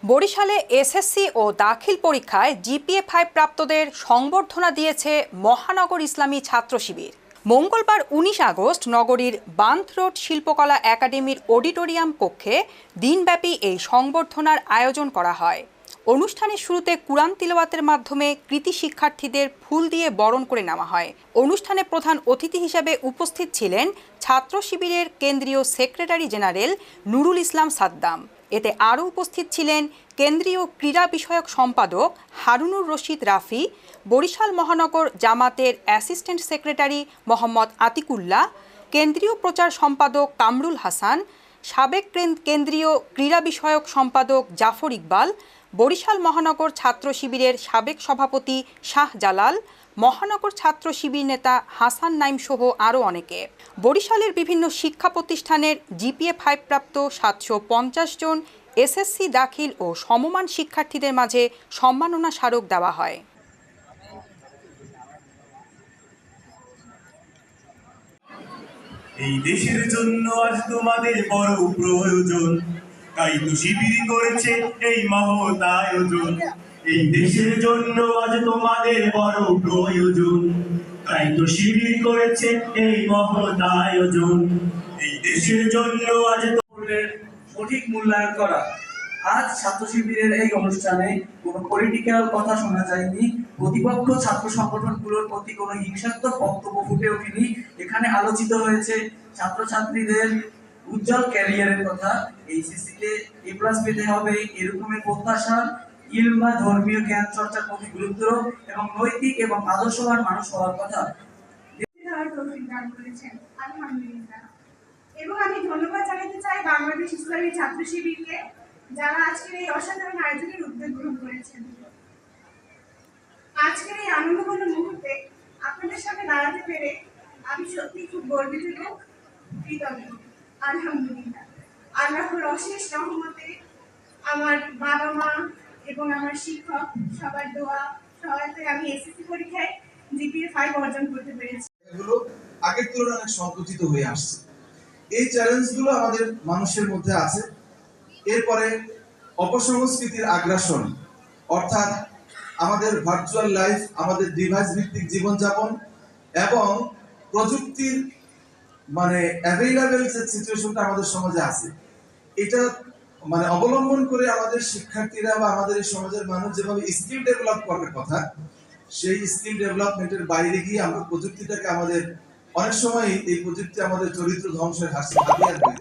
বরিশালে এসএসসি ও দাখিল পরীক্ষায় জিপিএ-5 প্রাপ্তদের সংবর্ধনা দিয়েছে মহানগর ইসলামী ছাত্র শিবির। মঙ্গলবার ১৯ আগস্ট নগরীর বান্থ রোড শিল্পকলা একাডেমির অডিটোরিয়াম কক্ষে দিনব্যাপী এই সংবর্ধনার আয়োজন করা হয়। অনুষ্ঠানের শুরুতে কুরআন তিলাওয়াতের মাধ্যমে কৃতি শিক্ষার্থীদের ফুল দিয়ে বরণ করে নেওয়া হয়। অনুষ্ঠানে প্রধান অতিথি হিসেবে উপস্থিত ছিলেন ছাত্র শিবিরের কেন্দ্রীয় সেক্রেটারি জেনারেল নুরুল ইসলাম সাদ্দাম। এতে আরও উপস্থিত ছিলেন কেন্দ্রীয় ক্রীড়া বিষয়ক সম্পাদক হারুনুর রশিদ রাফি, বরিশাল মহানগর জামাতের অ্যাসিস্ট্যান্ট সেক্রেটারি মোহাম্মদ আতিকুল্লাহ, কেন্দ্রীয় প্রচার সম্পাদক কামরুল হাসান, সাবেক কেন্দ্রীয় ক্রীড়া বিষয়ক সম্পাদক জাফর ইকবাল, বরিশাল মহানগর ছাত্র শিবিরের সাবেক সভাপতি শাহ জালাল, মহানগর ছাত্র শিবির নেতা হাসান নাইম সহ আরও অনেকে। বরিশালের বিভিন্ন শিক্ষা প্রতিষ্ঠানের জিপিএ-5 প্রাপ্ত ৭৫০ জন এসএসসি দাখিল ও সমমান শিক্ষার্থীদের মাঝে সম্মাননা স্মারক দেওয়া হয়। এই দেশের জন্য আজ তোমাদের বড় প্রয়োজন, তাই তো শিবির করেছে এই মহৎ আয়োজন। এই দেশের জন্য আজ তোমাদের বড় প্রয়োজন, তাই তো শিবির করেছে এই মহৎ আয়োজন। এই দেশের জন্য আজ তোমাদের সঠিক মূল্যায়ন করা। আজ ছাত্র শিবিরের এই অনুষ্ঠানে কোনো পলিটিক্যাল কথা শোনা যায়নি, প্রতিপক্ষ ছাত্র সংগঠনগুলোর প্রতি কোনো হিংসাত্মক বক্তব্য ফুটে ওঠেনি। এখানে আলোচিত হয়েছে ছাত্রছাত্রীদের উজ্জ্বল ক্যারিয়ারের কথা, এইচএসসিতে A+ পেতে হবে এরকমের প্রত্যাশা, ইলম বা ধর্মীয় জ্ঞান চর্চার প্রতি গুরুত্ব এবং নৈতিক এবং আদর্শবান মানুষ হওয়ার কথা। এবং আমি ধন্যবাদ জানাতে চাই বাংলাদেশ ইসলামী ছাত্র শিবিরকে, যারা আজকের এই অসাধারণ আয়োজনের উদ্যোগ গ্রহণ করেছেন। আজকের এই আনন্দঘন মুহূর্তে আপনাদের সামনে দাঁড়াতে পেরে আমি সত্যি খুব গর্বিত এবং কৃতজ্ঞ। আলহামদুলিল্লাহ, আল্লাহর অশেষ রহমতে আমার বাবা মা এবং আমার শিক্ষক সবার দোয়া সহায়তায় আমি এসএসসি পরীক্ষায় জিপিএ-5 অর্জন করতে পেরেছি। এগুলো আগের তুলনায় অনেক সংকুচিত হয়ে আসছে। এই চ্যালেঞ্জগুলো আমাদের মানুষের মধ্যে আছে। এরপরে অপসংস্কৃতির আগ্রাসন, অর্থাৎ আমাদের ভার্চুয়াল লাইফ, আমাদের ডিভাইস ভিত্তিক জীবনযাপন এবং প্রযুক্তির অ্যাভেইলেবল যে সিচুয়েশনটা আমাদের সমাজে আছে, এটা অবলম্বন করে আমাদের শিক্ষার্থীরা বা আমাদের এই সমাজের মানুষ যেভাবে স্কিল ডেভেলপ করার কথা, সেই স্কিল ডেভেলপমেন্টের বাইরে গিয়ে আমরা প্রযুক্তিটাকে অনেক সময় এই প্রযুক্তি আমাদের চরিত্র ধ্বংসের হাতিয়ার হয়ে